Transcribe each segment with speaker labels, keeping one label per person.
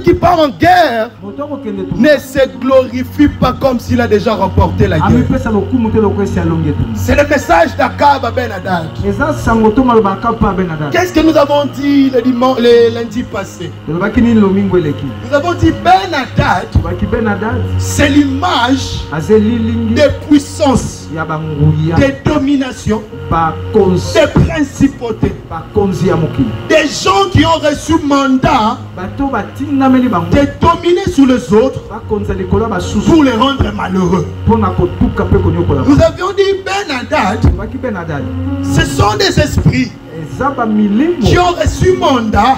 Speaker 1: qui part en guerre ne se glorifie pas comme s'il a déjà remporté la guerre. C'est le message d'Akab à Ben Hadad. Qu'est-ce que nous avons dit le lundi passé? Nous avons dit Ben Hadad, c'est l'image de puissance, de domination, de principauté, des gens qui ont reçu mandat de dominer sur les autres pour les rendre malheureux. Nous avions dit Ben Hadad, ce sont des esprits qui ont reçu mandat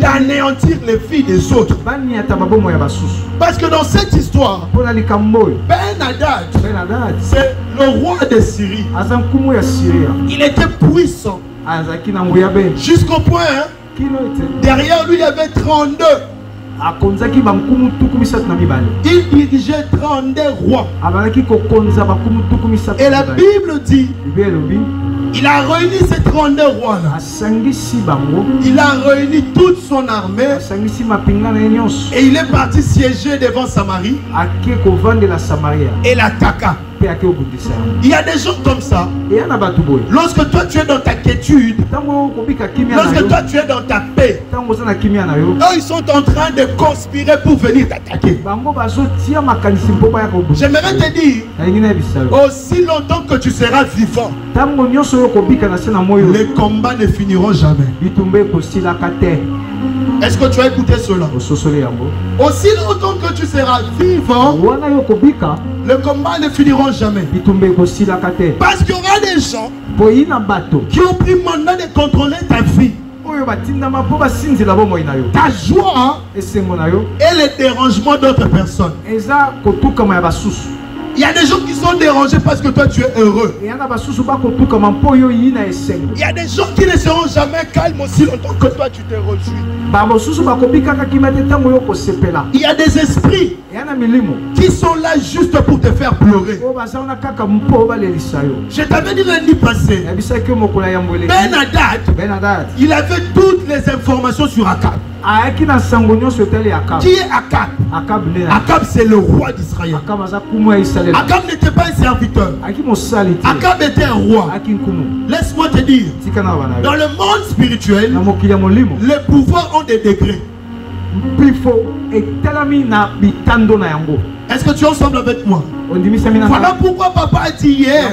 Speaker 1: d'anéantir les filles des autres. Parce que dans cette histoire, Ben Hadad, c'est le roi de Syrie. Il était puissant jusqu'au point, derrière lui il y avait 32. Il dirigeait 32 rois. Et la Bible dit, il a réuni ces 32 rois-là. Il a réuni toute son armée. Et il est parti siéger devant Samarie. Et l'attaqua. Il y a des gens comme ça. Lorsque toi tu es dans ta quiétude, lorsque toi tu es dans ta paix, eux ils sont en train de conspirer pour venir t'attaquer. J'aimerais te dire, aussi longtemps que tu seras vivant, les combats ne finiront jamais. Est-ce que tu as écouté cela? Aussi longtemps que tu seras vivant, les combats ne finiront jamais. Parce qu'il y aura des gens qui ont pris mandat de contrôler ta vie, ta joie et les dérangements d'autres personnes. Il y a des gens qui sont dérangés parce que toi tu es heureux. Il y a des gens qui ne seront jamais calmes aussi longtemps que toi tu te réjouis. Il y a des esprits qui sont là juste pour te faire pleurer. Je t'avais dit lundi passé, Ben Hadad, il avait toutes les informations sur Akab. Qui est Akab? Akab c'est le roi d'Israël. Akab n'était pas un serviteur. Akab était un roi. Laisse-moi te dire, dans le monde spirituel, les pouvoirs ont des degrés. Est-ce que tu es ensemble avec moi? Voilà pourquoi papa a dit hier,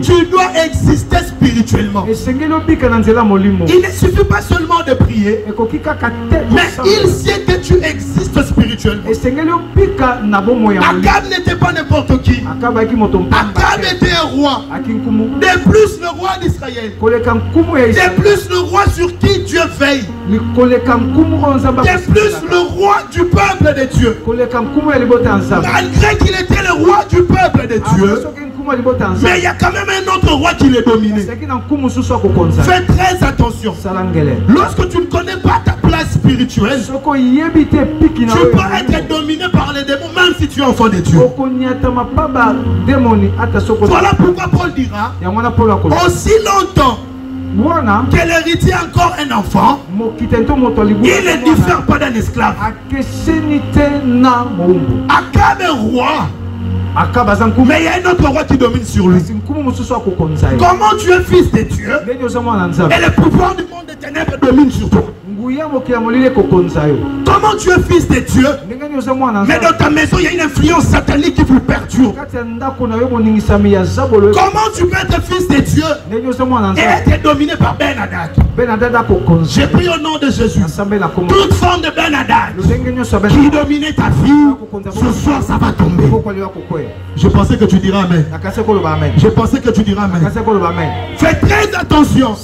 Speaker 1: tu dois exister spirituellement. Il ne suffit pas seulement de prier, mais il sait que tu existes spirituellement. Akab n'était pas n'importe qui. Akab était un roi. De plus le roi d'Israël. De plus le roi sur qui Dieu veille. De plus le roi du peuple de Dieu. Malgré qu'il était le roi du peuple de Dieu, mais il y a quand même un autre roi qui les dominait. Fais très attention. Lorsque tu ne connais pas ta place spirituelle, tu peux être dominé par les démons même si tu es enfant de Dieu. Voilà pourquoi Paul dira, aussi longtemps que l'héritier est encore un enfant, il ne diffère pas d'un esclave. Akab est roi, mais il y a un autre roi qui domine sur lui. Comment tu es fils de Dieu et le pouvoir du monde des ténèbres domine sur toi? Comment tu es fils de Dieu, mais dans ta maison il y a une influence satanique qui vous perturbe? Comment tu peux être fils de Dieu et être dominé par Ben Hadad? J'ai pris au nom de Jésus toute forme de Ben Hadad qui dominait ta vie, ce soir ça va tomber. Je pensais que tu diras amen. Je pensais que tu diras amen. Fais très attention.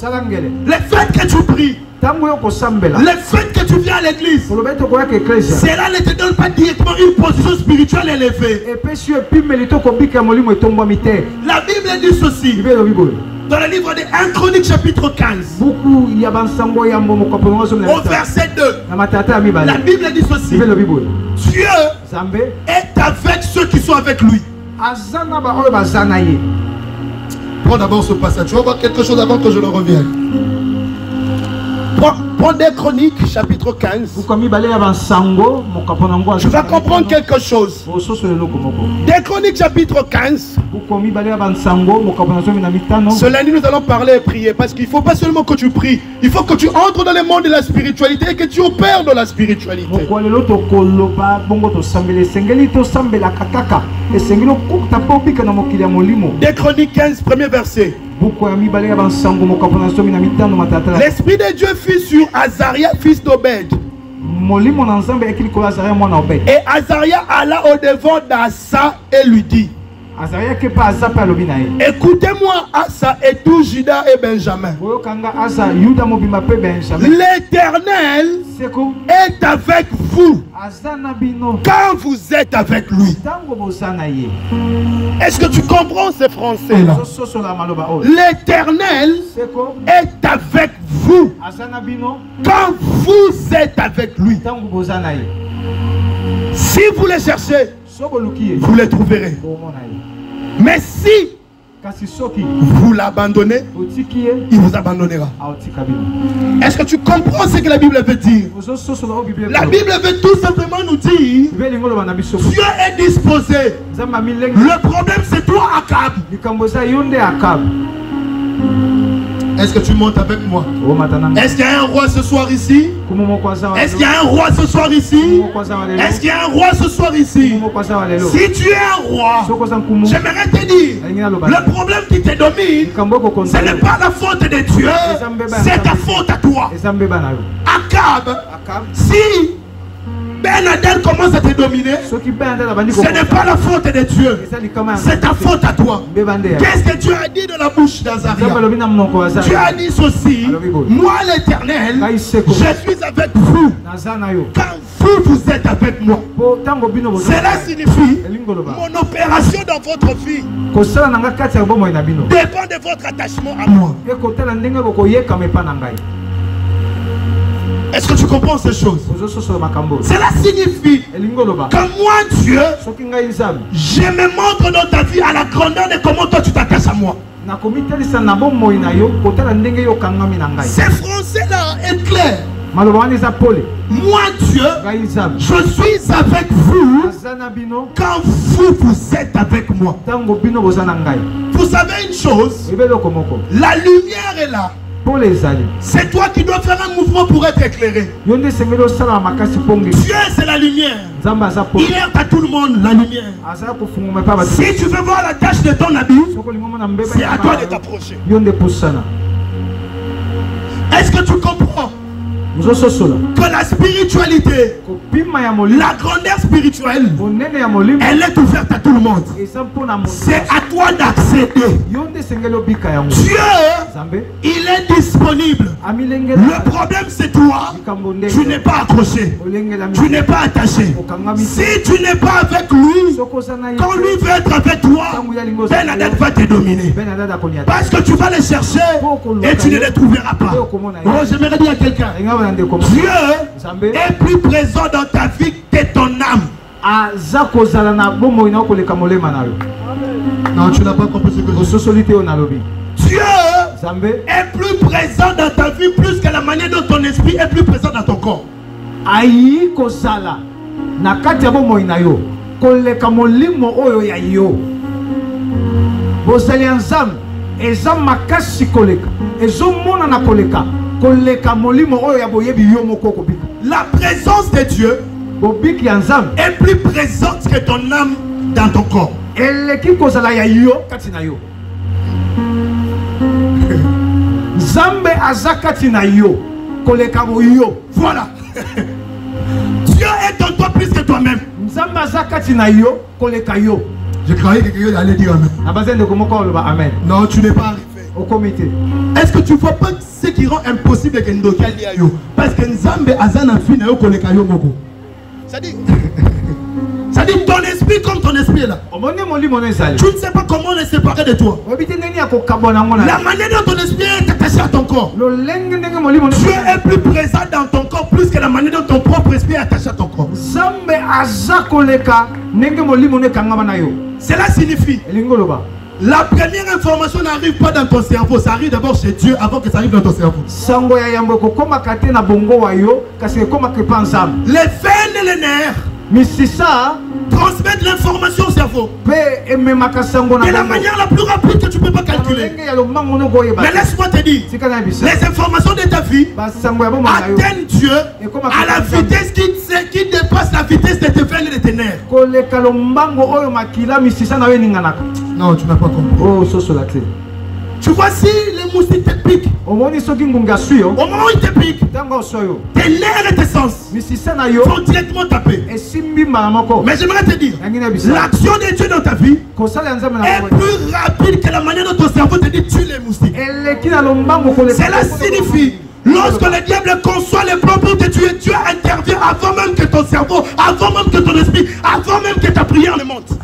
Speaker 1: Le fait que tu pries, le fait que tu viens à l'église, cela ne te donne pas directement une position spirituelle élevée. La Bible dit ceci dans le livre de 1 Chronique chapitre 15 au verset 2. La Bible dit ceci: Dieu est avec ceux qui sont avec lui. Prends d'abord ce passage. Tu vas voir quelque chose avant que je le revienne. Prends Prends des Chroniques, chapitre 15. Tu vas comprendre quelque chose. Des Chroniques, chapitre 15. Ce lundi, nous allons parler et prier. Parce qu'il ne faut pas seulement que tu pries. Il faut que tu entres dans le monde de la spiritualité et que tu opères dans la spiritualité. Des Chroniques 15, premier verset. L'Esprit de Dieu fut sur Azaria, fils d'Obed. Et Azaria alla au-devant d'Asa et lui dit: écoutez-moi, Asa et tout Juda et Benjamin. L'Éternel est avec vous quand vous êtes avec lui. Est-ce que tu comprends ces français-là? L'Éternel est avec vous quand vous êtes avec lui. Si vous les cherchez, vous les trouverez. Mais si vous l'abandonnez, il vous abandonnera. Est-ce que tu comprends ce que la Bible veut dire? La Bible veut tout simplement nous dire: Dieu est disposé. Le problème, c'est toi, Akab. Est-ce que tu montes avec moi? Est-ce qu'il y a un roi ce soir ici? Est-ce qu'il y a un roi ce soir ici? Est-ce qu'il y a un roi ce soir ici? Si tu es un roi, j'aimerais te dire, le problème qui te domine, ce n'est pas la faute de Dieu, c'est ta faute à toi. Akab, si Ben-Hadad commence à te dominer, ce n'est pas la faute de Dieu, c'est ta faute à toi. Qu'est-ce que Dieu a dit de la bouche d'Azaria? Dieu a dit ceci: moi l'Éternel, je suis avec vous quand vous êtes avec moi. Cela signifie, mon opération dans votre vie dépend de votre attachement à moi. Est-ce que tu comprends ces choses? Cela signifie que moi, Dieu, je me montre dans ta vie à la grandeur de comment toi tu t'attaches à moi. Ce français-là est clair. Moi, Dieu, je suis avec vous quand vous êtes avec moi. Vous savez une chose, la lumière est là. C'est toi qui dois faire un mouvement pour être éclairé. Dieu, c'est la lumière. Il est à tout le monde, la lumière. Si tu veux voir la tache de ton habit, c'est à toi de t'approcher. Est-ce que tu comprends que la spiritualité, la grandeur spirituelle, elle est ouverte à tout le monde? C'est à toi d'accéder. Dieu, il est disponible. Le problème, c'est toi. Tu n'es pas accroché, tu n'es pas attaché. Si tu n'es pas avec lui, quand lui veut être avec toi, Ben-Hadad va te dominer, parce que tu vas les chercher et tu ne les trouveras pas. Oh, j'aimerais dire à quelqu'un: Dieu est plus présent dans ta vie que ton âme. Non, tu n'as pas compris ce que je dis. Dieu est plus présent dans ta vie plus que la manière dont ton esprit est plus présent dans ton corps. La présence de Dieu est plus présente que ton âme dans ton corps. Voilà. Dieu est en toi plus que toi-même. Je croyais que quelqu'un allait dire Amen. Non, tu n'es pas arrivé. Est-ce que tu ne vois pas ce qui rend impossible que nous soyons? Parce que Nzambe azana fi na yo koleka yo moko. Ça dit ton esprit comme ton esprit est là. Tu ne sais pas comment on est séparé de toi. La manière dont ton esprit est attaché à ton corps. Dieu est plus présent dans ton corps plus que la manière dont ton propre esprit est attaché à ton corps. Cela signifie La première information n'arrive pas dans ton cerveau, ça arrive d'abord chez Dieu avant que ça arrive dans ton cerveau. Les veines et les nerfs transmettent l'information au cerveau de la manière la plus rapide que tu ne peux pas calculer. Mais laisse-moi te dire, les informations de ta vie atteignent Dieu à la vitesse qui dépasse la vitesse de tes veines et de tes nerfs. Non, tu n'as pas compris. Tu vois, si les moustiques te piquent, au moment où ils te piquent, tes nerfs et tes sens vont directement taper. Mais j'aimerais te dire, l'action de Dieu dans ta vie est plus rapide que la manière dont ton cerveau te dit tue les moustiques. Cela signifie, lorsque le diable conçoit les plans pour te tuer, Dieu intervient avant même que ton cerveau, avant même que ton esprit, avant même que ta prière ne monte.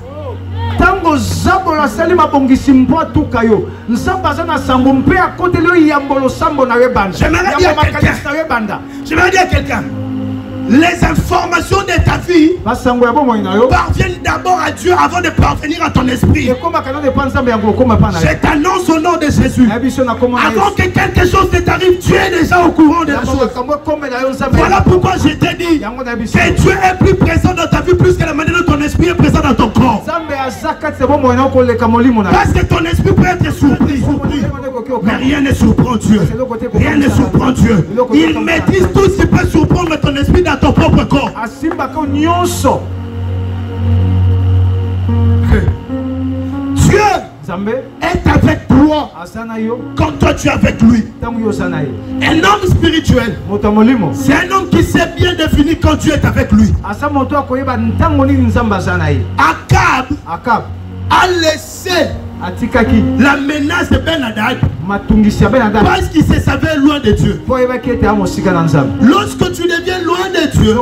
Speaker 2: Tango zabola salima bongisi mpo tukayo nzamba zana sambo mpe akote leo yambolo sambo na webanda.
Speaker 1: J'aimerais dire à quelqu'un, les informations de ta vie parviennent d'abord à Dieu avant de parvenir à ton esprit. Je t'annonce au nom de Jésus, avant que quelque chose ne t'arrive, tu es déjà au courant de la chose. Voilà pourquoi je t'ai dit que Dieu est plus présent dans ta vie plus que la manière dont ton esprit est présent dans ton corps. Parce que ton esprit peut être surpris, mais rien ne surprend Dieu. Rien ne surprend Dieu. Il maîtrise tout ce qui peut surprendre ton esprit dans ton propre corps. Dieu est avec toi quand toi tu es avec lui. Un homme spirituel, c'est un homme qui sait bien définir quand Dieu est avec lui. Akab a laissé la menace de Ben-Hadad parce qu'il se savait loin de Dieu. Lorsque tu deviens loin de Dieu,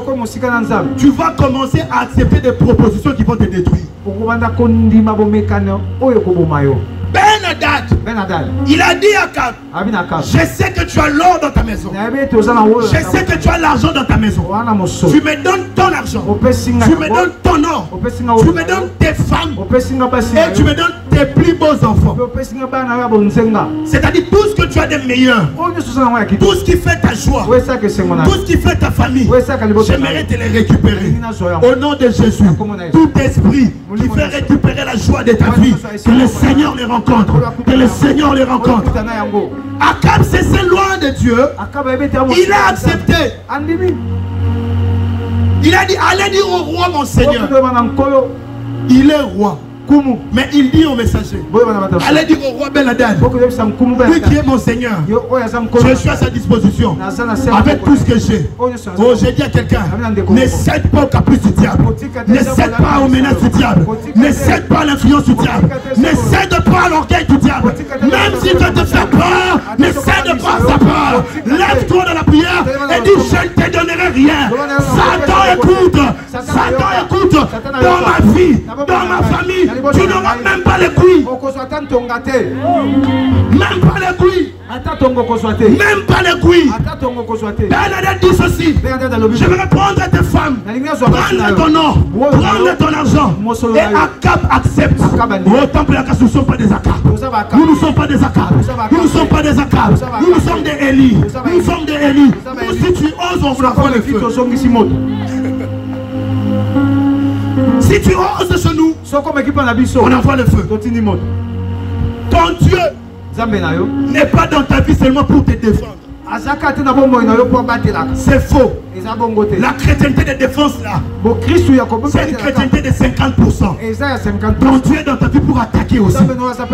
Speaker 1: tu vas commencer à accepter des propositions qui vont te détruire. Ben-Hadad, il a dit à Akab, je sais que tu as l'or dans ta maison, je sais que tu as l'argent dans ta maison, tu me donnes ton argent, tu me donnes ton or, tu me donnes tes femmes et tu me donnes tes plus beaux enfants. C'est-à-dire tout ce que tu as de meilleur, tout ce qui fait ta joie, tout ce qui fait ta famille, j'aimerais te les récupérer au nom de Jésus. Tout esprit qui fait récupérer la joie de ta vie, que le Seigneur les rencontre. Que le Seigneur les rencontre. Akab c'est loin de Dieu. Il a accepté. Il a dit allez dire au roi mon Seigneur. Il est roi. Mais il dit au messager, allez dire au roi Ben-Hadad, lui qui est mon Seigneur, je suis à sa disposition avec tout ce que j'ai. Oh, j'ai dit à quelqu'un, ne cède pas au caprice du diable, ne cède pas aux menaces du diable, ne cède pas à l'influence du diable, ne cède pas à l'orgueil du diable. Même s'il veut te faire peur, ne cède pas à sa peur. Lève-toi dans la prière et dis je ne te donnerai rien. Satan écoute, dans ma vie, dans ma famille, tu n'auras même pas les couilles. Même pas les couilles. Même pas les couilles. Ben-Hadad dit ceci, je vais prendre tes femmes, prendre ton or, prendre ton argent. Et Akab accepte. Autant pour la casse, nous ne sommes pas des Akab. Nous ne sommes pas des Akab. Nous ne sommes pas des Akab. Nous sommes des Élie. Nous sommes des Élie. Si tu oses, on vous envoie le feu. Si tu oses chez nous, on envoie le feu. Ton Dieu n'est pas dans ta vie seulement pour te défendre. C'est faux. La chrétienté de défense là, c'est une chrétienté de 50%. Ton Dieu est dans ta vie pour attaquer aussi.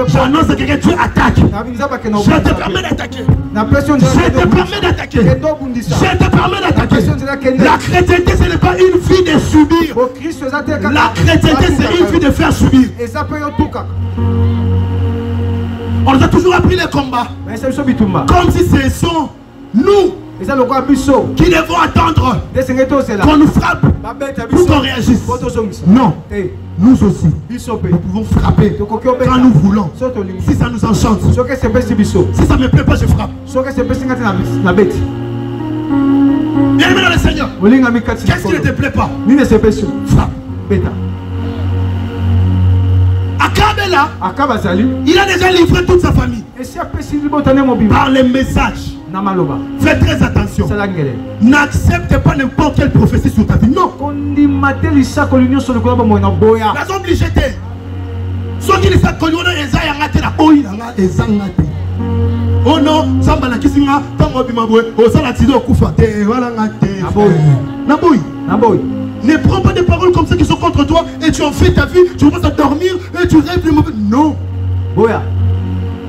Speaker 1: J'annonce que Dieu attaque. Je te permets d'attaquer. Je te permets d'attaquer. Je te permets d'attaquer. La chrétienté ce n'est pas une vie de subir. La chrétienté c'est une vie de faire subir. On nous a toujours appris les combats comme si ce sont nous qui devons attendre qu'on nous frappe pour qu'on réagisse. Non, nous aussi nous pouvons frapper quand nous voulons. Si ça nous enchante, si ça ne me plaît pas, je frappe. Bien aimé dans le Seigneur, qu'est-ce qui ne te plaît pas? Frappe. Akab est là. Il a déjà livré toute sa famille. Par les messages. Fais très attention. N'accepte pas n'importe quelle prophétie sur ta vie. Non. La zone obligée. Ceux qui disent que oh non, Zambala qui singa, tango bimabwe, osala tido kufa, te wala ngate. Naboy. Ne prends pas des paroles comme ça qui sont contre toi et tu en fais ta vie, tu commences à dormir et tu rêves les mauvais. Non. Boya.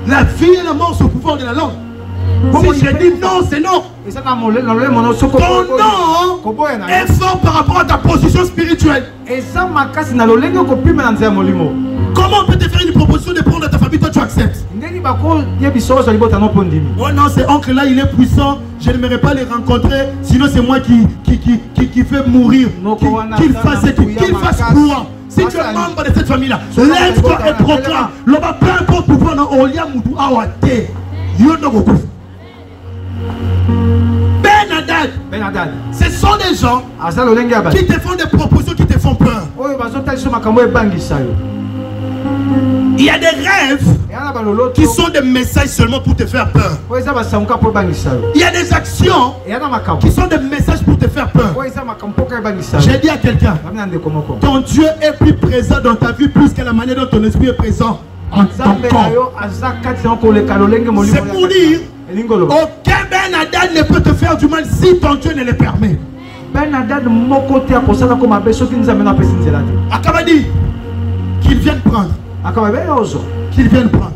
Speaker 1: La vie et la mort sont au pouvoir de la langue. Si je dis non, c'est non. Ton non est fort par rapport à ta position spirituelle. Comment on peut te faire une proposition de prendre ta famille, toi tu acceptes? Oh non, c'est oncle là, il est puissant, je n'aimerais pas les rencontrer, sinon c'est moi qui fait mourir, qu'il fasse quoi? Si tu es membre de cette famille-là, lève-toi et proclame. L'homme peu importe pouvoir, on y a moutou awate. Ben Haddad, ce sont des gens qui te font des propositions qui te font peur. Il y a des rêves qui sont des messages seulement pour te faire peur. Il y a des actions qui sont des messages pour te faire peur. J'ai dit à quelqu'un, ton Dieu est plus présent dans ta vie plus que la manière dont ton esprit est présent en ton corps. C'est pour dire, aucun Ben Haddad ne peut te faire du mal si ton Dieu ne le permet. Ben Haddad Akaba dit qu'il vienne prendre. Qu'il vienne prendre.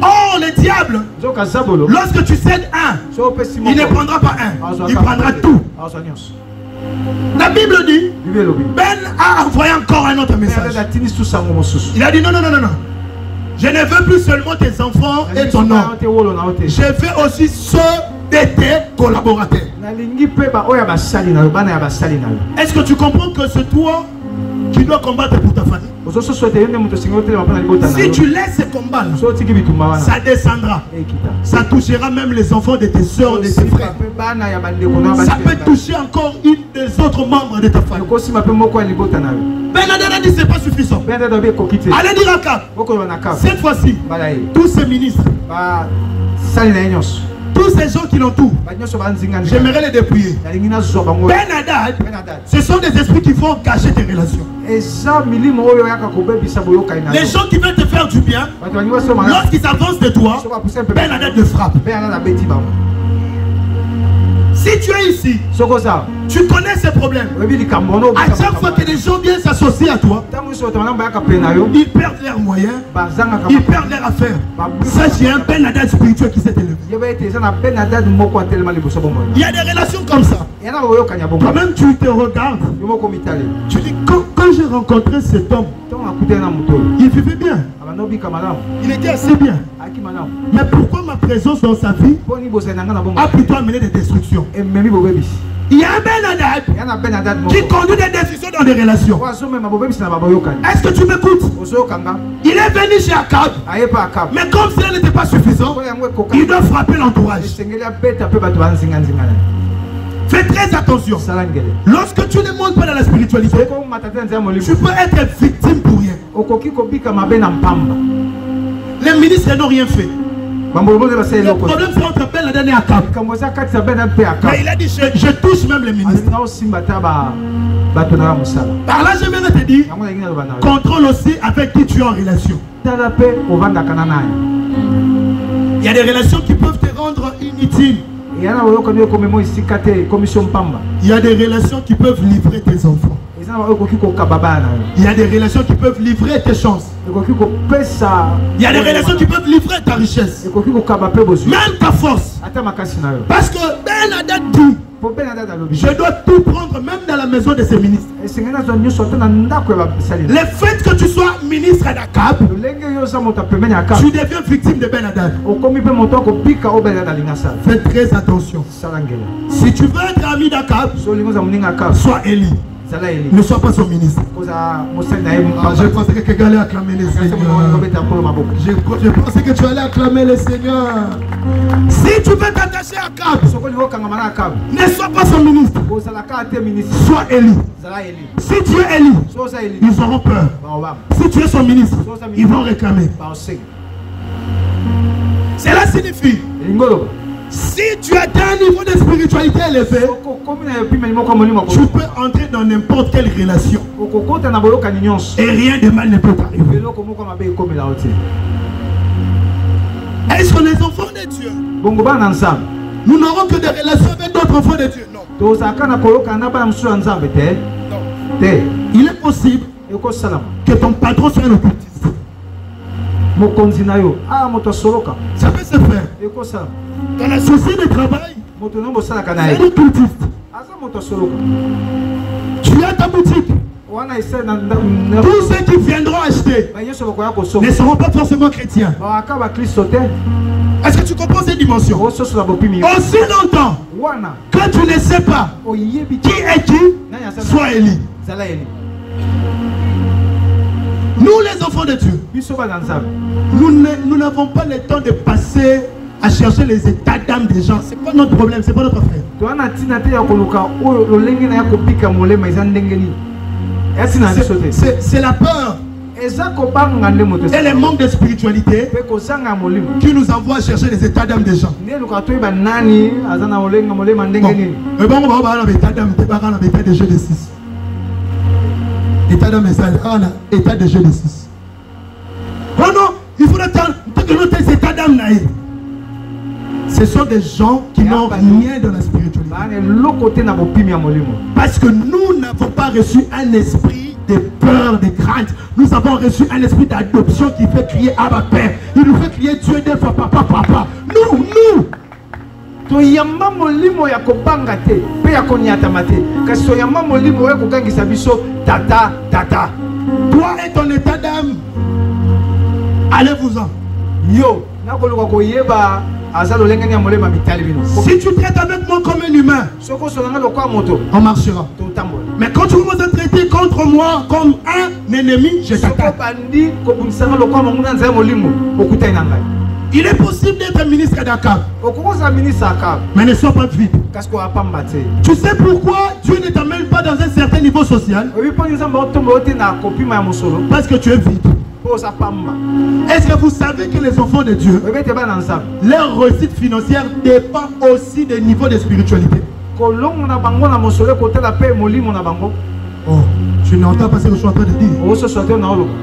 Speaker 1: Oh, le diable, lorsque tu cèdes un, il ne prendra pas un, il prendra tout. La Bible dit, Ben a envoyé encore un autre message. Il a dit non. Je ne veux plus seulement tes enfants et ton nom. Je veux aussi ceux de tes collaborateurs. Est-ce que tu comprends que c'est toi qui dois combattre pour ta famille? Si tu laisses ce combat, ça descendra. Ça touchera même les enfants de tes soeurs, de tes frères. Ça peut toucher encore une des autres membres de ta famille. Ben Haddad a dit c'est pas suffisant. Allez dire à Akab, cette fois-ci, tous ces ministres, tous ces gens qui l'ont tout, j'aimerais les dépouiller. Ben Haddad, ce sont des esprits qui font cacher tes relations. Les gens qui veulent te faire du bien, lorsqu'ils avancent de toi, Ben Haddad te frappe. Si tu es ici, tu connais ces problèmes. À chaque fois que les gens viennent s'associer à toi, ils perdent leurs moyens, ils perdent leurs affaires. Ça, j'ai un Ben Haddad spirituel qui s'est élevé. Il y a des relations comme ça. Quand même, tu te regardes. Tu dis, quand j'ai rencontré cet homme, il vivait bien. Il était assez bien. Mais pourquoi ma présence dans sa vie a plutôt amené des destructions? Il y a un Ben Haddad qui conduit des destructions dans des relations. Est-ce que tu m'écoutes? Il est venu chez Akab. Mais comme cela n'était pas suffisant, il doit frapper l'entourage. Fais très attention. Lorsque tu ne montes pas dans la spiritualité, tu peux être victime pour rien. Les ministres n'ont rien fait. Le problème c'est entre Ben Haddad et Akab. Mais il a dit je touche même les ministres. Par là je viens de te dire, contrôle aussi avec qui tu es en relation. Il y a des relations qui peuvent te rendre inutile. Il y a des relations qui peuvent livrer tes enfants. Il y a des relations qui peuvent livrer tes chances. Il y a des relations qui peuvent livrer ta richesse. Même ta force. Parce que Ben Haddad dit, je dois tout prendre même dans la maison de ces ministres. Le fait que tu sois ministre d'Akab, tu deviens victime de Ben Haddad. Fais très attention. Si tu veux être ami d'Akab, sois Élie. Ne sois pas son ministre. Je pensais que quelqu'un allait acclamer le Seigneur. Je pensais que tu allais acclamer le Seigneur. Si tu veux t'attacher à Akab, ne sois pas son ministre. Sois Élie. Si tu es Élie, ils auront peur. Si tu es son ministre, ils vont réclamer. Cela signifie, si tu atteins un niveau de spiritualité élevé, tu peux entrer dans n'importe quelle relation et rien de mal ne peut t'arriver. Est-ce qu'on est enfants de Dieu? Nous n'aurons que des relations avec d'autres enfants de Dieu? Non. Il est possible que ton patron soit un occultiste. Ça peut se faire. Dans la société de travail, c'est un occultiste. Tu as ta boutique. Tous ceux qui viendront acheter ne seront pas forcément chrétiens. Est-ce que tu comprends cette dimension? Aussi longtemps que tu ne sais pas qui est qui, sois Élie. Nous les enfants de Dieu, nous n'avons pas le temps de passer à chercher les états d'âme des gens. C'est pas notre problème, c'est pas notre affaire. C'est la peur et les manques de spiritualité qui nous envoient chercher les états d'âme des gens. Bon, on va voir l'état d'âme, l'état de jeu de 6. État d'âme, état de jeu de 6. Oh non, il faut attendre que notre état d'âme n'aille. Ce sont des gens qui n'ont rien dans la spiritualité. Parce que nous n'avons pas reçu un esprit de peur, de crainte. Nous avons reçu un esprit d'adoption qui fait crier Abba Père. Il nous fait crier Dieu des fois papa, papa. Nous. Toi et ton état d'âme, allez-vous-en. Si tu traites avec moi comme un humain, on marchera. Mais quand tu commences à traiter contre moi comme un ennemi, je t'attaque. Il est possible d'être ministre d'Akab, mais ne sois pas vide. Tu sais pourquoi Dieu ne t'amène pas dans un certain niveau social? Parce que tu es vide. Est-ce que vous savez que les enfants de Dieu, leur réussite financière dépend aussi des niveaux de spiritualité? Oh, tu n'entends pas ce que je suis en train de dire.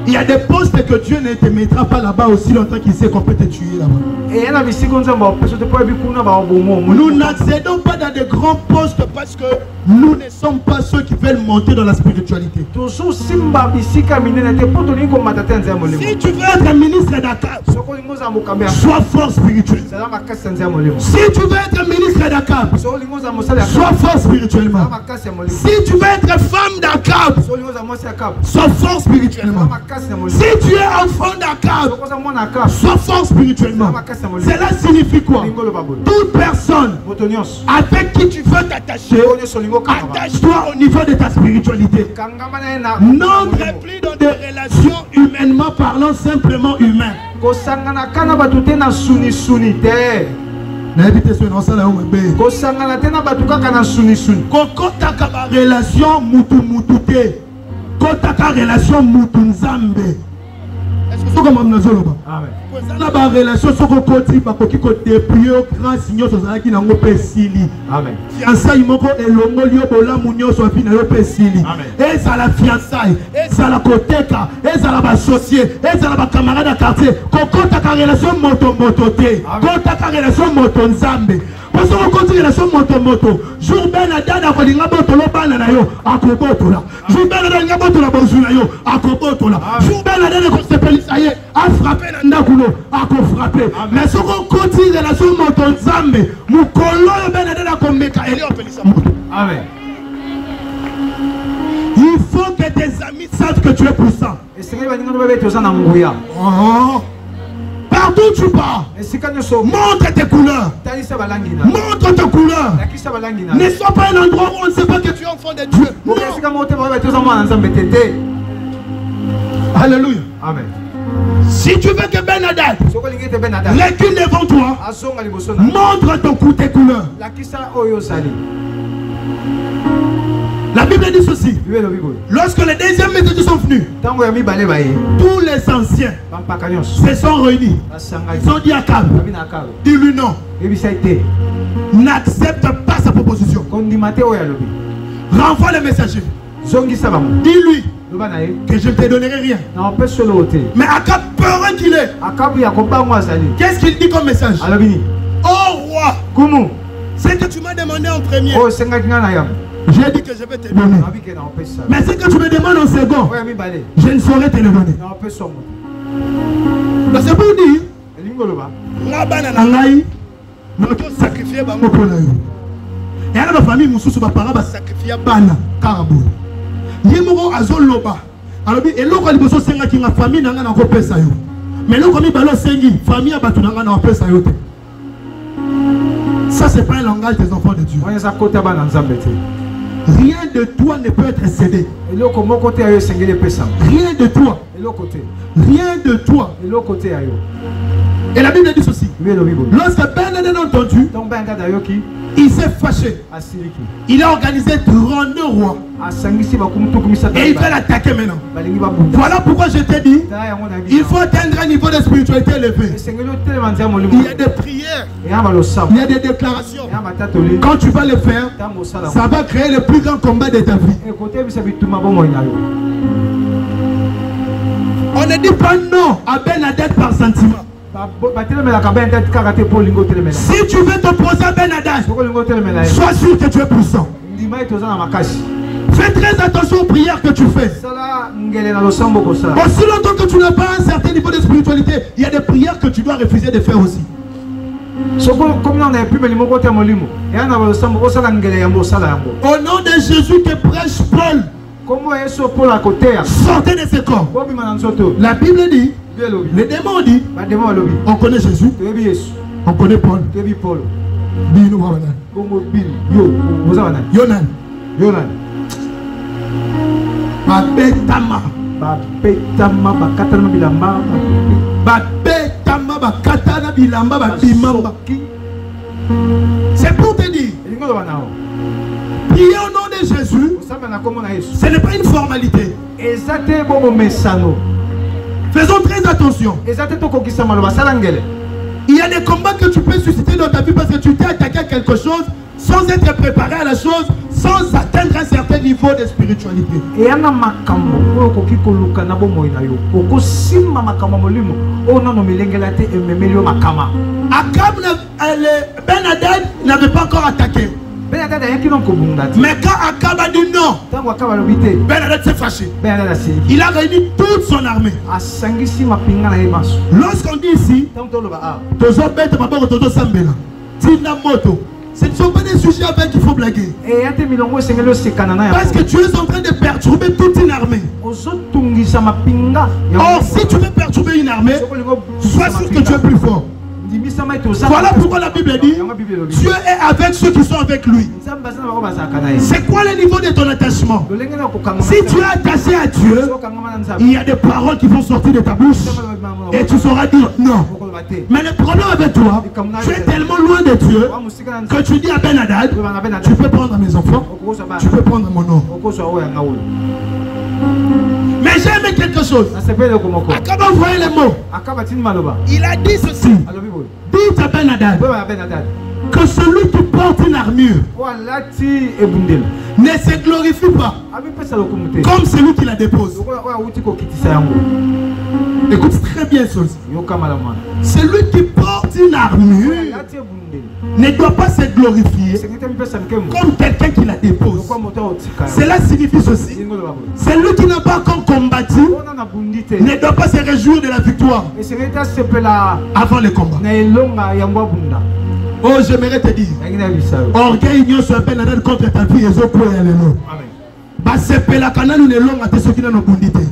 Speaker 1: Il y a des postes que Dieu ne te mettra pas là-bas aussi longtemps qu'il sait qu'on peut te tuer là-bas. Nous n'accédons pas dans de grands postes parce que nous ne sommes pas ceux qui veulent monter dans la spiritualité. Si tu veux être ministre d'Akab, sois fort spirituel. Si tu veux être ministre d'Akab, sois fort spirituellement. Si tu veux être femme d'Akab, sois fort spirituellement. Si tu es enfant d'Akab, sois fort spirituellement. Cela signifie quoi? Toute personne avec qui tu veux t'attacher, attache-toi au niveau de ta spiritualité. N'entre plus dans des relations humainement parlant, simplement humain. Kokotaka relation mutu mutute, kotaka relation mutu nzambe. Est-ce que comme amnazoloba? Amen. La ba relation soko koti ba koki ko dépouiller grand signaux sozaki na ngo pesili. Amen. Fiançailles moko elongo lio bola munyo so fina yo pesili. Et ça la fiançailles, et ça la koteka, et ça la ba associé, et ça la ba camarade de quartier. Kokotaka relation moto motote, kotaka relation moto nzambe. Parce qu'on continue la relation moto. Jour ben à dada ko linga boto lo bana na yo akoboto la. Jour ben à linga boto la bozu na yo akoboto la. Jour ben à dada ko se pelisaye a frappé na ndakuno ako frapper. Mais ce qu'on continue la relation moto nzambe, mukolo yo ben à dada ko meka eli o pelisa moto. Amen. Il faut que tes amis savent que tu es puissant. Partout où tu pars, montre tes couleurs. Montre tes couleurs. Ne sois pas un endroit où on ne sait pas que tu es enfant de Dieu. Non. Alléluia.
Speaker 2: Amen.
Speaker 1: Si tu veux que Ben Hadad recule devant toi, montre ton coup tes couleurs. La Bible dit ceci. Lorsque les deuxièmes méthodistes sont venus, tous les anciens se sont réunis. Ils ont dit à Akab, dis-lui non. N'accepte pas sa proposition. Renvoie le messager. Dis-lui que je ne te donnerai rien. Mais Akab, peureux qu'il est, qu'est-ce qu'il dit comme message? Oh roi, ce que tu m'as demandé en premier, j'ai dit que je vais te donner. Mais ce que tu me demandes en second, je ne saurais te le donner. C'est pour dire, sacrifier bango pour la et alors la famille mususu ba para ba sacrifier bana karabo yemoko azoloba alors bi eloko liboso senga ki nga famille nanga na ko pesa yo mais eloko mi balo sengi famille abatu nanga na pesa yo te. Ça c'est pas un langage des enfants de Dieu. Rien de toi ne peut être cédé. Rien de toi. Rien de toi. Et la Bible dit ceci. Lorsque Ben Hadad a entendu, il s'est fâché. Il a organisé 32 rois. Et il va l'attaquer maintenant. Voilà pourquoi je t'ai dit, il faut atteindre un niveau de spiritualité élevé. Il y a des prières, il y a des déclarations. Quand tu vas le faire, ça va créer le plus grand combat de ta vie. On ne dit pas non à Ben Hadad par sentiment. Si tu veux t'opposer à Ben Hadad, sois sûr que tu es puissant. Fais très attention aux prières que tu fais. Aussi longtemps que tu n'as pas un certain niveau de spiritualité, il y a des prières que tu dois refuser de faire aussi. Au nom de Jésus que prêche Paul, sortez de ce corps. La Bible dit, les démons dit, on connaît Jésus, on connaît Paul. Yonan. C'est pour te dire, prier au nom de Jésus, ce n'est pas une formalité. Faisons très attention. Il y a des combats que tu peux susciter dans ta vie parce que tu t'es attaqué à quelque chose sans être préparé à la chose, sans atteindre un certain niveau de spiritualité. Akab, Ben Hadad n'avait pas encore attaqué. Mais quand Akab a dit non, Ben Hadad s'est fâché. Il a réuni toute son armée. Lorsqu'on dit ici, ce ne sont pas des sujets avec qui il faut blaguer. Parce que tu es en train de perturber toute une armée. Or, si tu veux perturber une armée, sois sûr que tu es plus fort. Voilà pourquoi la Bible dit, Dieu est avec ceux qui sont avec lui. C'est quoi le niveau de ton attachement? Si tu es attaché à Dieu, il y a des paroles qui vont sortir de ta bouche et tu sauras dire non. Mais le problème avec toi, tu es tellement loin de Dieu que tu dis à Ben Hadad, tu peux prendre mes enfants, tu peux prendre mon nom. Mais j'ai aimé quelque chose. Akab a envoyé les mots. Il a dit ceci. Dites à Ben Hadad que celui qui porte une armure ne se glorifie pas comme celui qui la dépose. Écoute très bien ceci. Celui qui porte une armure ne doit pas se glorifier comme quelqu'un qui la dépose. Cela signifie ceci. Celui qui n'a pas encore combattu ne doit pas se réjouir de la victoire avant le combat. Oh, j'aimerais te dire, orgueil n'y soit pas contre ta vie et zo pour aller là. Bah c'est la canal ou les longs à te ceux qui n'ont pas bundité.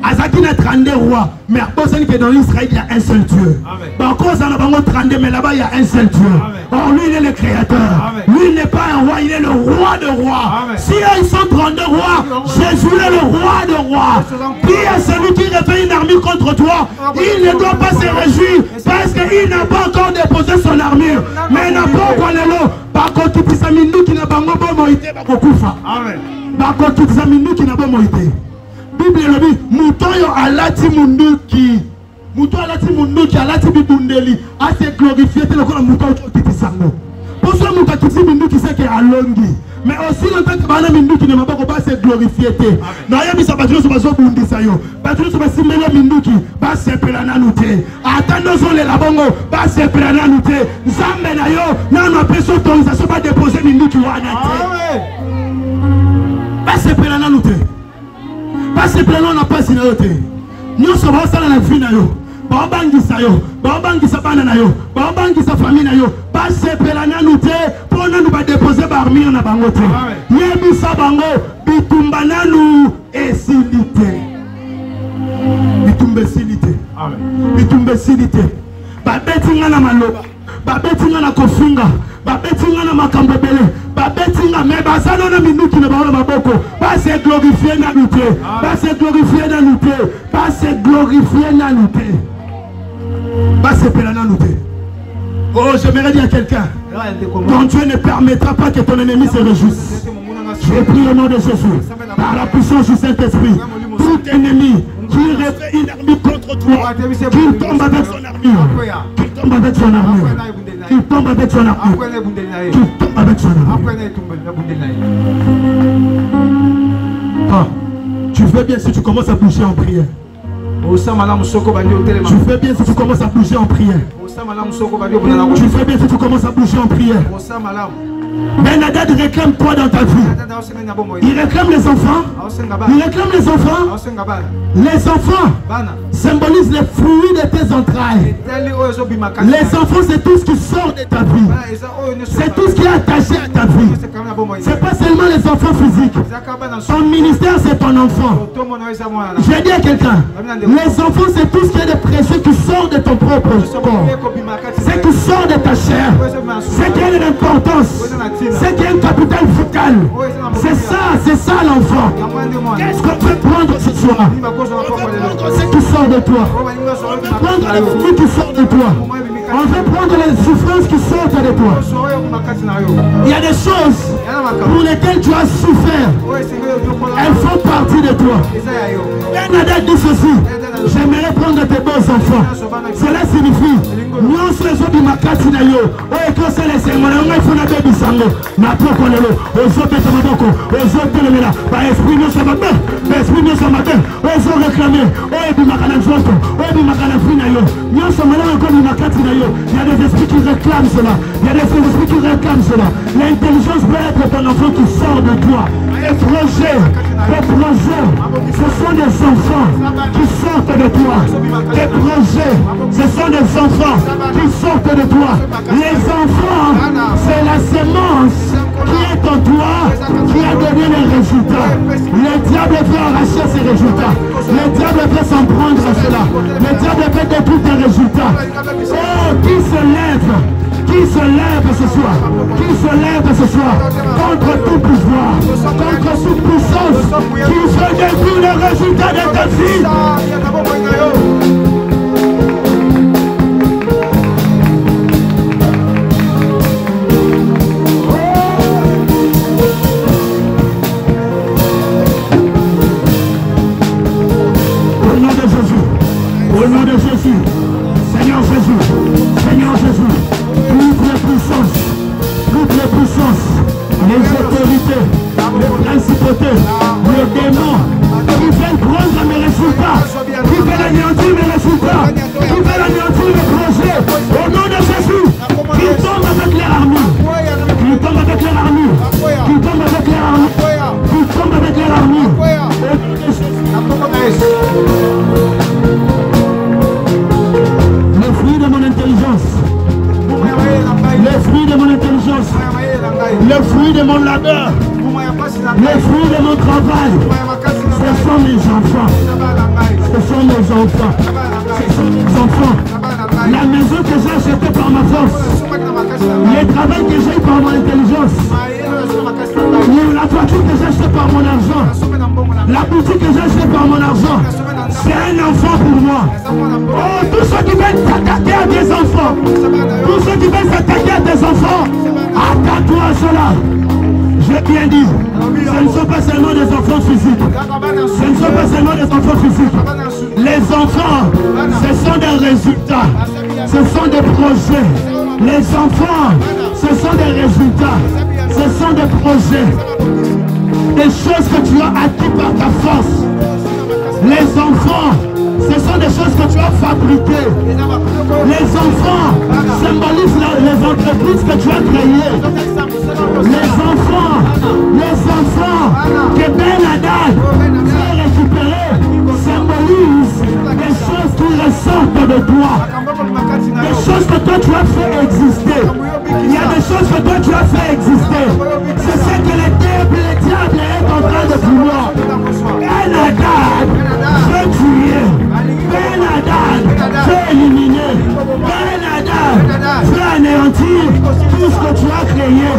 Speaker 1: Azaki na 32 rois. Mais à cause que dans Israël, il y a un seul Dieu. À cause de 32, mais là-bas, il y a un seul Dieu. Or, lui, il est le créateur. Lui, il n'est pas un roi, il est le roi de rois. Si ils sont 32 rois, Jésus est le roi de rois. Qui est celui qui réveille une armure contre toi? Il ne doit pas se réjouir parce qu'il n'a pas encore déposé son armure. Mais il n'a pas encore le lot. Par contre, il n'a pas encore été. Bible le dit, Moutoyo alati munduki. Moutoyo alati munduki, alati bibundeli. Ase glorifié, te le connais Moutoyo kiti sango. Pour ce Moutoyo kiti munduki, c'est qu'il alongi. Mais aussi longtemps que Bana Minduki ne m'a pas se glorifié. D'ailleurs, il s'est battu sur le Bundi Sayo. Battu sur le Simele Minduki, basse Pelananoute. Attendons les labongo, basse Pelananoute. Zamenayo, non, on peut s'autoriser à déposer Minduki Wanate. Basse Pelananoute. Basse Pelananoute, pas si noté. Nous sommes dans la vie. Babangisa yo, babangisa banana yo, babangisa famille na yo, passe pelana nous te, pour nous déposer barmi na bangote. Yebisa bango, bitumbana nous esilité. Bitumbesilité. Amen. Bitumbesilité. Babetinga na maloba, babetinga na kofinga, babetinga na makambebele, babetinga mais bazano na minuki na baona maboko, passe glorifier na nous te, passe glorifier na nous te, passe glorifier na nous te. Oh, j'aimerais dire à quelqu'un, ton Dieu ne permettra pas que ton ennemi se réjouisse. Je prie au nom de Jésus, par la puissance du Saint-Esprit, tout ennemi qui réveille une armure contre toi, qu'il tombe avec son armure, qu'il tombe avec son armure, qu'il tombe avec son armure, qu'il tombe avec son armure. Ah, tu fais bien si tu commences à bouger en prière. Tu fais bien si tu commences à bouger en prière. Tu fais bien si tu commences à bouger en prière. Ben Hadad réclame quoi dans ta vie? Il réclame les enfants. Il réclame les enfants. Les enfants symbolisent les fruits de tes entrailles. Les enfants, c'est tout ce qui sort de ta vie. C'est tout ce qui est attaché à ta vie. C'est pas seulement les enfants physiques. Ton ministère, c'est ton enfant. Je vais dire à quelqu'un, les enfants, c'est tout ce qui est de précieux qui sort de ton propre corps. C'est qui sort de ta chair. C'est qui a de l'importance. C'est qui a une capitale vitale. C'est ça l'enfant. Qu'est-ce qu'on peut prendre ce soir? On veut prendre ce qui sort de toi. On veut prendre les fruits qui sortent de toi. On veut prendre les souffrances qui sortent de toi. Il y a des choses pour lesquelles tu as souffert. Elles font partie de toi. Ben Hadad dit ceci: j'aimerais prendre tes beaux enfants. Cela signifie nous sommes du makati na yo. Oh, que c'est les sermons. Il faut n'aller bisango. Na poko lelo. Ozo beta maboko. Ozo telemela. Ba esprit nous sommes bien. Esprit nous sommes bien. Ozo réclamer. Oh, du makana josto. Oh, du makana fina yo. Nous sommes là encore du makati na yo. Il y a des esprits qui réclament cela. Il y a des esprits qui réclament cela. L'intelligence doit être ton enfant qui sort de toi. Les projets, ce sont des enfants qui sortent de toi. Les projets, ce sont des enfants qui sortent de toi. Les enfants, c'est la semence qui est en toi, qui a donné les résultats. Le diable veut arracher ces résultats. Le diable veut s'en prendre à cela. Le diable veut détruire tes résultats. Oh, qui se lève? Qui se lève ce soir? Qui se lève ce soir contre tout pouvoir, contre toute puissance, qui se détruit le résultat de ta vie? Au nom de Jésus, au nom de Jésus, Seigneur Jésus, Seigneur Jésus, toutes les puissances, les autorités, les principautés, les démons qui veulent prendre mes résultats, qui veulent anéantir mes résultats, qui veulent anéantir mes projets, au nom de Jésus, qui tombent avec leur armure, qui tombent avec leur armure, qui tombent avec leur armure, qui tombent avec leur armure. Le fruit de mon intelligence, le fruit de mon intelligence, le fruit de mon labeur, le fruit de mon travail, Ce sont mes enfants. Ce sont mes enfants. Ce sont mes enfants. La maison que j'ai achetée par ma force. Le travail que j'ai eu par mon intelligence. La voiture que j'ai achetée par mon argent. La boutique que j'ai achetée par mon argent. C'est un enfant pour moi. Oh, tous ceux qui veulent s'attaquer à des enfants. Tous ceux qui veulent s'attaquer à des enfants. Attends-toi à cela. J'ai bien dit. Ce ne sont pas seulement des enfants physiques. Ce ne sont pas seulement des enfants physiques. Les enfants, ce sont des résultats. Ce sont des projets. Les enfants, ce sont des résultats. Ce sont des projets. Des choses que tu as acquis par ta force. Les enfants, ce sont des choses que tu as fabriquées. Les enfants symbolisent les entreprises que tu as créées. Les enfants que Ben Hadad a récupérés symbolisent des choses qui ressortent de toi. Des choses que toi tu as fait exister. Il y a des choses que toi tu as fait exister. C'est ce que le diable est en train de vouloir. Ben Hadad veut tuer. Ben Hadad veut éliminer. Ben Hadad veut anéantir tout ce que tu as créé,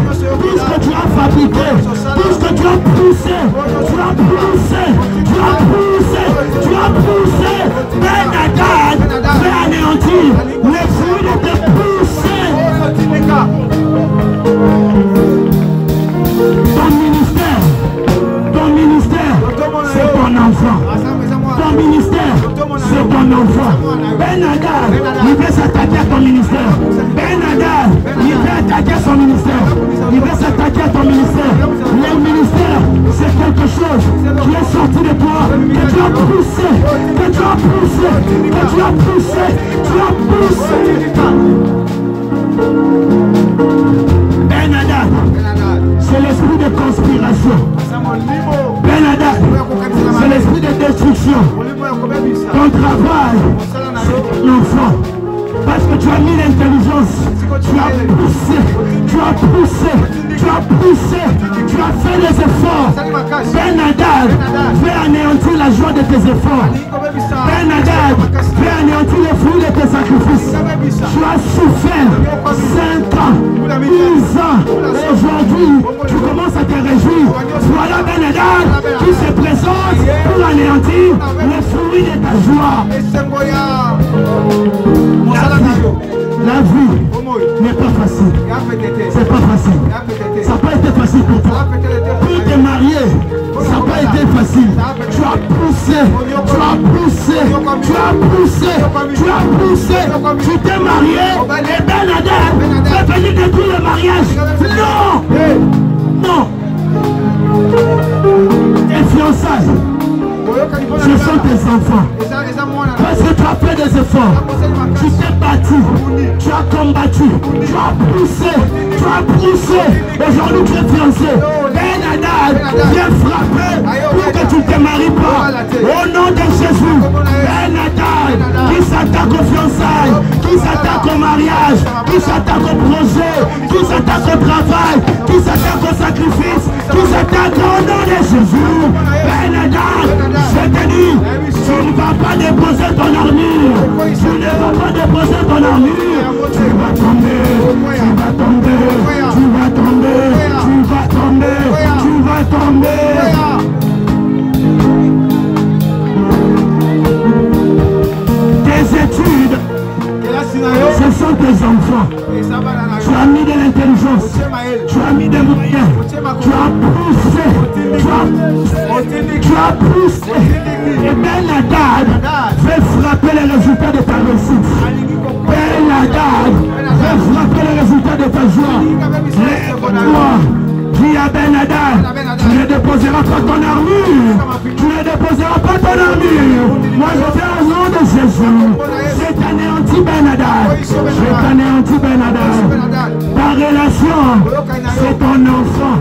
Speaker 1: tout ce que tu as fabriqué, tout ce que tu as poussé. Tu as poussé, tu as poussé, tu as poussé. Ben Hadad veut anéantir les fruits de tes poussées. Ton ministère, c'est ton enfant. Ton ministère, c'est ton enfant. Ben Hadad, il veut s'attaquer à ton ministère. Ben Hadad, il veut attaquer son ministère. Il veut s'attaquer à ton ministère. Le ministère, c'est quelque chose qui est sorti de toi, que tu as poussé, que tu as poussé, que tu as poussé, tu as poussé. Ben Hadad, c'est l'esprit de conspiration. Ben Hadad, c'est l'esprit de destruction. Ton travail, c'est l'enfant. Parce que tu as mis l'intelligence, tu as poussé, tu as poussé, tu as poussé, tu as fait des efforts. Ben Hadad veut anéantir la joie de tes efforts. Ben Hadad veut anéantir les fruits de tes sacrifices. Tu as souffert 5 ans, 10 ans, et aujourd'hui tu commences à te réjouir. Voilà Ben Hadad qui se présente pour anéantir les fruits de ta joie. La vie n'est pas facile. C'est pas facile. Ça n'a pas été facile pour toi. Pour te marier, ça n'a pas été facile. Tu as poussé, tu as poussé, tu as poussé, tu as poussé. Tu t'es marié et Ben Hadad va venir détruire le mariage. Non! Non! Tes fiançailles, ce sont tes enfants. Parce que tu as fait des efforts, tu t'es battu, tu as combattu, tu as poussé, tu as poussé. Aujourd'hui tu es fiancé. Ben Hadad vient frapper pour que tu ne te maries pas. Au nom de Jésus, Ben Hadad qui s'attaque aux fiançailles, qui s'attaque au mariage, qui s'attaque au projet, qui s'attaque au travail, qui s'attaque au sacrifice, qui s'attaque au nom de Jésus. Ben Hadad, je te dis, tu ne vas pas déposer ton armure. Tu ne vas pas déposer ton armure. Tu vas tomber, tu vas tomber, tu vas tomber, tu vas tomber, tu vas tomber. Tes études, ce sont tes enfants. Tu as mis de l'intelligence, tu as mis des moyens, tu as poussé, tu as poussé. Et Ben Hadad fait frapper les résultats de ta réussite. Ben Hadad fait frapper les résultats de ta joie. Lève-toi, dis à Ben Hadad, tu ne déposeras pas ton armure. Tu ne déposeras pas ton armure. Moi je fais au nom de Jésus. Je t'anéantis Ben Hadad. Je t'anéantis Ben Hadad. Ta relation, c'est ton enfant.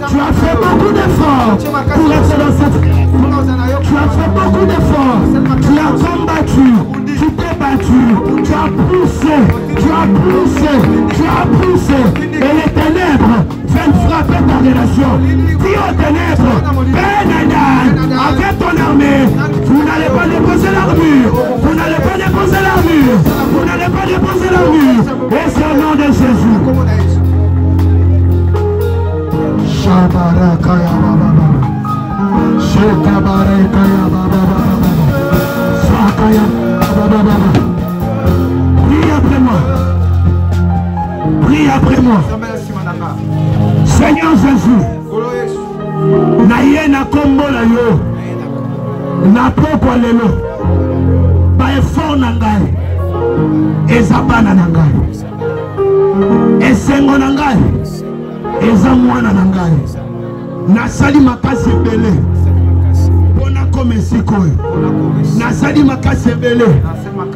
Speaker 1: Tu as fait beaucoup d'efforts pour être dans cette... Tu as fait beaucoup d'efforts. Tu as combattu. Tu t'es battu. Tu as poussé. Tu as poussé. Tu as poussé. Et les ténèbres viennent frapper ta relation. Dis aux ténèbres, Ben Hadad, avec ton Vous n'allez pas déposer l'armure. Vous n'allez pas déposer l'armure. Vous n'allez pas déposer l'armure. Et c'est au nom de Jésus. Shabarakaya Baba. Shekabarakaya Baba. Sakaya Baba. Prie après moi. Prie après moi. Seigneur Jésus. Naye na kombo na yo. Na pokwa lelo. Ba effort na ngai. Eza bana na ngai. Esengo na ngai. Eza mwana na ngai. Nasali makasi ebele. Pona kome sikoyo. Nasali makasi ebele.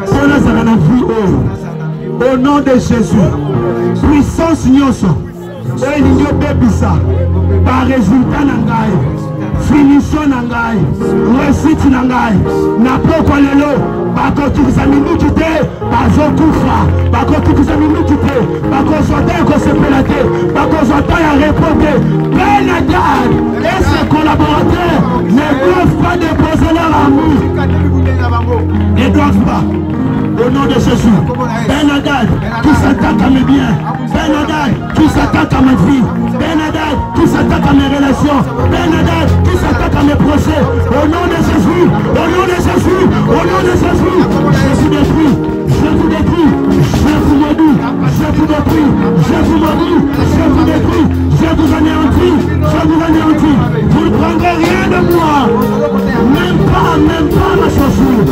Speaker 1: Pona zala na vie oyo. Au nom de Jésus. Puissance nyonso. Oyo bebisa. Par résultat na ngai. Finition na ngai. Réussite na ngai. Na pokwa lelo. Bakotukisa minuti te. Bazokufa. Bakotukisa minuti te. Bakozwata ya kosepela te. Bakozwata ya repote. Benadad et ses collaborateurs ne doivent pas déposer leur amour. Ne doivent pas. Au nom de Jésus. Benadad qui s'attaque à mes biens. Benadad qui s'attaque à ma vie. Benadad qui s'attaque à mes relations. Benadad qui s'attaque à mes projets. Au nom de Jésus. Au nom de Jésus. Au nom de Jésus. Je vous détruis. Je vous détruis. Je vous maudis. Je vous détruis. Je vous maudis. Je vous détruis. Je vous anéantis. Je vous anéantis. Vous ne prendrez rien de moi. Même pas ma chaussure.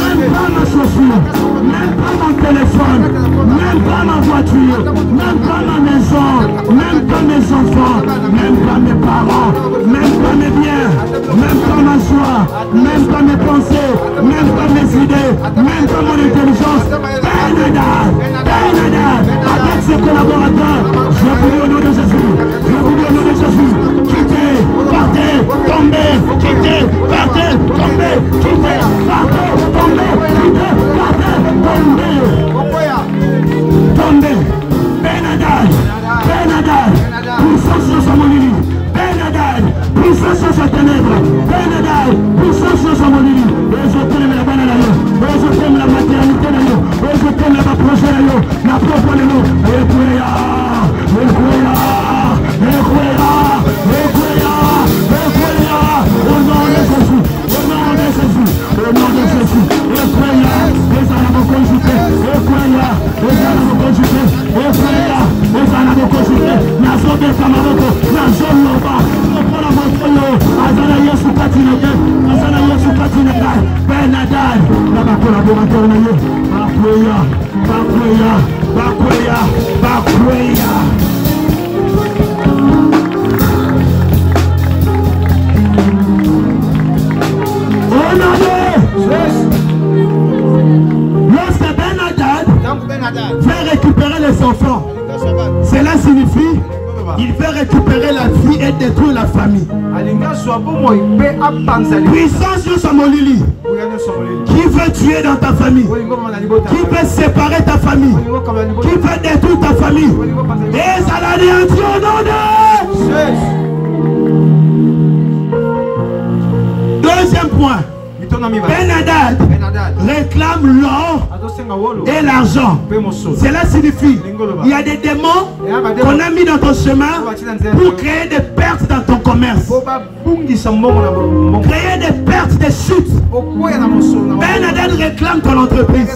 Speaker 1: Même pas ma chaussure. Même pas mon téléphone. Même pas ma voiture. Même pas ma maison. Même pas mes enfants. Même pas mes parents. Même pas mes biens. Même pas ma joie. Même pas mes pensées. Même pas mes idées. Même pas mon intelligence. Benadad. Benadad. Avec ses collaborateurs. Je vous dis au nom de Jésus. Je vous dis au nom de Jésus. Quittez. Partez. Tombez. Quittez. Partez. Tombez. Quittez. Partez. Tombez. Quittez. Partez. Tombez. Tombez. Benadad. Benadad. Puissance sur sa molini. Benadad. Puissance sur sa ténèbre. Benadad. Puissance sur sa molini. Et je t'aime la banane à l'eau. Et je t'aime la maternité à l'eau. Et je t'aime la projet à l'eau. La propre à l'eau. Et Kwea. Et Kwea. Et Kwea. Et Kwea. Et Kwea. Au nom de Jésus. Au nom de Jésus. Au nom de Jésus. Et Kwea. Et ça va me conjuguer. Et Kwea. Et ça va me conjuguer. Et Kwea. Et ça va me conjuguer. Nazobe Kamaroko. Nazoloba. Okola Montolo. Azana Yesu Katinage. Azana Yesu Katinage. Benadad. Naba collaborateur na yo. Bakwea. Bakwea. Bakwea. Bakwea. Lorsque Benadad fait récupérer les enfants, cela signifie il veut récupérer la vie et détruire la famille. Puissance sur Samolili. Qui veut tuer dans ta famille? Qui veut séparer ta famille? Qui veut détruire ta famille? Et ça l'a dit au nom de... Deuxième point. Benadad réclame l'or et l'argent. Cela signifie il y a des démons qu'on a mis dans ton chemin pour créer des pertes dans ton commerce, créer des pertes, des chutes. Benadad réclame ton entreprise.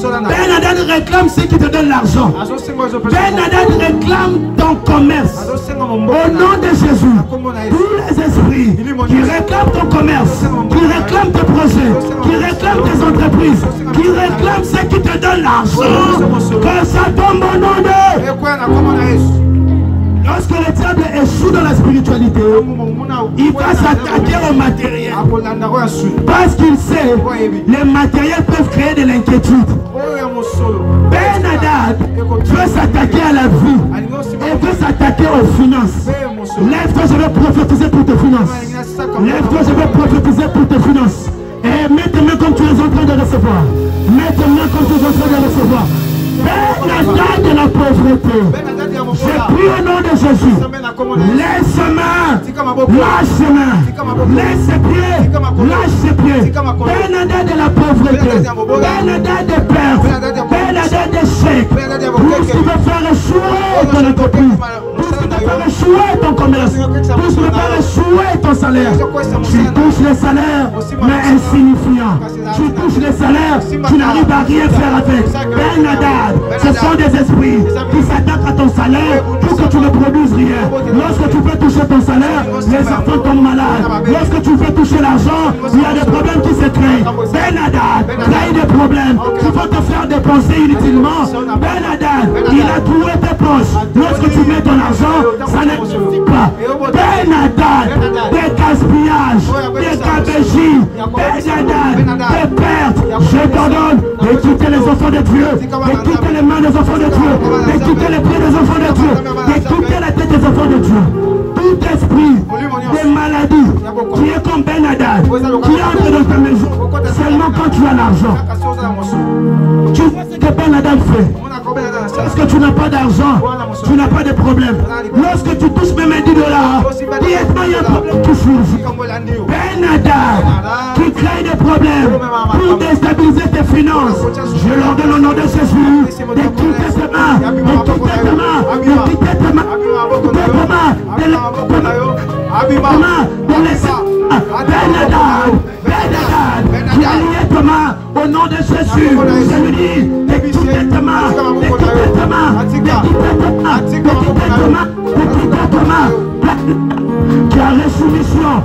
Speaker 1: Benadad réclame ceux qui te donnent l'argent. Benadad réclame ton commerce. Au nom de Jésus, tous les esprits qui réclament ton commerce, qui réclament tes projets, qui réclament tes entreprises, qui réclament ceux qui te donnent l'argent, que ça tombe au nom de... Lorsque le diable échoue dans la spiritualité, il va s'attaquer au matériel. Parce qu'il sait, les matériels peuvent créer de l'inquiétude. Benadad veut s'attaquer à la vie et veut s'attaquer aux finances. Lève-toi, je vais prophétiser pour tes finances. Lève-toi, je vais prophétiser pour tes finances. Et mets tes mains comme tu es en train de recevoir. Mets tes mains comme tu es en train de recevoir. Benadad de la pauvreté. Je prie au nom de Jésus. Laisse ses mains, lâche ses mains, laisse ses pieds, lâche ses pieds. Bénédicte de la pauvreté, Bénédicte des pertes, Bénédicte des chèques. Tout ce qui veut faire échouer ton entreprise, tout ce qui veut faire échouer ton commerce, tout ce qui veut faire échouer ton salaire. Tu touches les salaires, mais insignifiants. Tu touches les salaires, tu n'arrives à rien faire avec. Bénédicte, ce sont des esprits qui s'attaquent à ton salaire pour que tu ne produises rien. Lorsque tu veux toucher ton salaire, les enfants tombent malades. Lorsque tu veux toucher l'argent, il y a des problèmes qui se créent. Bénédicte, crée des problèmes. Tu vas te faire dépenser inutilement. Bénédicte, il a trouvé tes poches. Lorsque tu mets ton argent, ça ne suffit pas. Bénédicte, des gaspillages, des gabégies, Bénédicte, des pertes. Je t'ordonne d'écouter les enfants de Dieu, d'écouter les mains des enfants de Dieu, d'écouter les pieds des enfants de Dieu, d'écouter la tête des enfants de Dieu. Tout esprit des maladies qui est comme Bénédicte, qui entre dans ta maison seulement quand tu as l'argent. Tu vois ce que Bénédicte fait. Parce que tu n'as pas d'argent, tu n'as pas de problème. Lorsque tu touches même $10, directement il y a un problème qui surgit. Bénédicte, qui crée des problèmes pour déstabiliser tes finances. Je leur donne au nom de Jésus de quitter tes mains, de quitter tes mains, de quitter tes mains, de quitter tes mains, de laisser Bénédicte, qui a lié tes mains au nom de Jésus. Je lui dis de quitter tes mains, de quitter tes mains, de quitter tes mains, de quitter tes mains, de quitter tes mains. Qui a reçu mission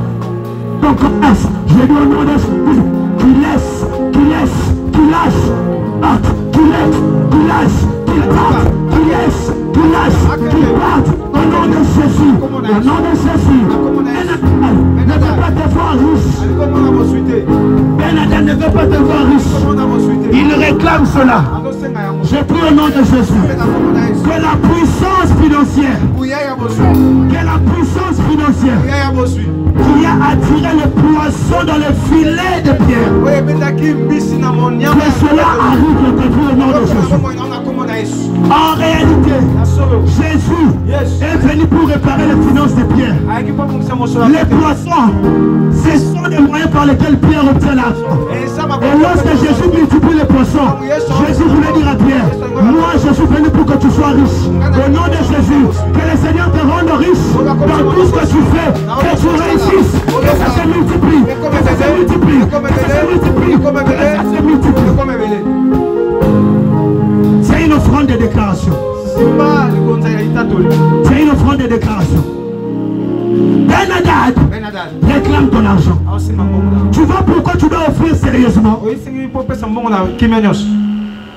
Speaker 1: ton commerce, je dis au nom de Jésus, qui laisse, qui lâche, qui lâche, au nom de Jésus, au nom de Jésus. Ne veut pas te voir riche. Bénédicte ne veut pas te voir riche. Il réclame cela. Je prie au nom de Jésus que la puissance financière, qui a attiré le poisson dans le filet de pierre, que cela arrive dans ta vie au nom de Jésus. En réalité, Jésus est venu pour réparer les finances de Pierre. Les poissons, ce sont les moyens par lesquels Pierre obtient l'argent. Et lorsque Jésus multiplie les poissons, Jésus voulait dire à Pierre, moi je suis venu pour que tu sois riche. Au nom de Jésus, que le Seigneur te rende riche dans tout ce que tu fais, que tu réussisses, que ça se multiplie, que ça se multiplie, que ça se multiplie, que ça se multiplie. C'est une offrande de déclaration. C'est une offrande de déclaration. Bénédicte, réclame ton argent. Tu vois pourquoi tu dois offrir sérieusement?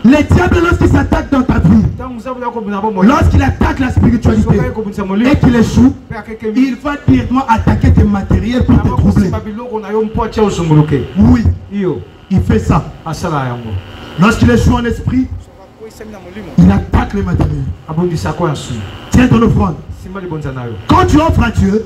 Speaker 1: Les diables, lorsqu'ils s'attaquent dans ta vie, lorsqu'il attaque la spiritualité et qu'il échoue, il va directement attaquer tes matériels pour te troubler. Oui, il fait ça. Lorsqu'il échoue en esprit, il attaque les matériels. Tiens ton offrande. Quand tu offres à Dieu,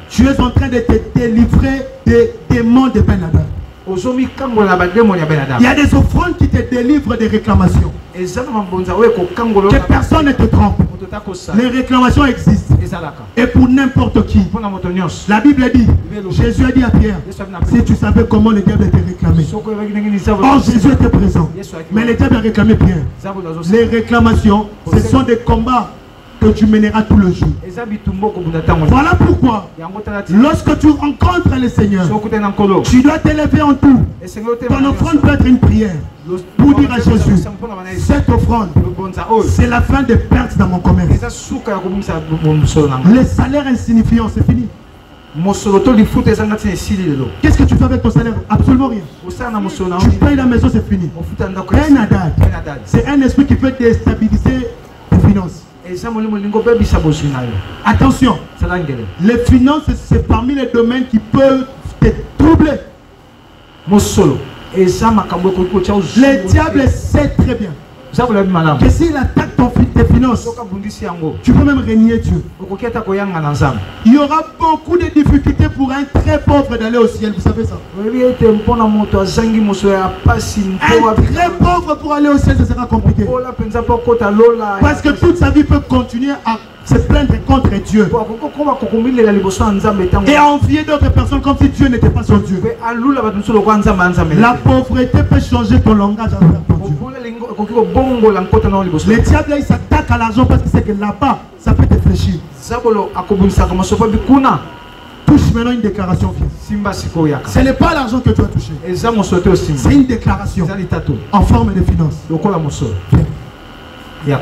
Speaker 1: tu es en train de te délivrer des démons de Bénédicte. Il y a des offrandes qui te délivrent des réclamations. Que personne ne te trompe. Les réclamations existent. Et pour n'importe qui. La Bible dit, Jésus a dit à Pierre, si tu savais comment le diable était réclamé. Or Jésus était présent. Mais le diable a réclamé Pierre. Les réclamations, ce sont des combats que tu mèneras tout le jour. Voilà pourquoi, lorsque tu rencontres le Seigneur, tu dois t'élever en tout. Ton offrande peut être une prière pour dire à Jésus, cette offrande, c'est la fin des pertes dans mon commerce. Les salaires insignifiants, c'est fini. Qu'est-ce que tu fais avec ton salaire? Absolument rien. Tu payes la maison, c'est fini. C'est un esprit qui peut déstabiliser tes finances. Attention, les finances, c'est parmi les domaines qui peuvent te troubler. Le diable sait très bien Que s'il attaque tes finances, tu peux même régner Dieu. Il y aura beaucoup de difficultés pour un très pauvre d'aller au ciel, vous savez ça. Un très pauvre pour aller au ciel, ça sera compliqué. Parce que toute sa vie peut continuer à se plaindre contre Dieu et à envier d'autres personnes comme si Dieu n'était pas son Dieu. La pauvreté peut changer ton langage envers ton Dieu. Le diable là, il s'attaque à l'argent parce qu'il sait que là-bas ça peut te fléchir. Touche maintenant une déclaration. Ce n'est pas l'argent que tu as touché, c'est une déclaration en forme de finance. Viens.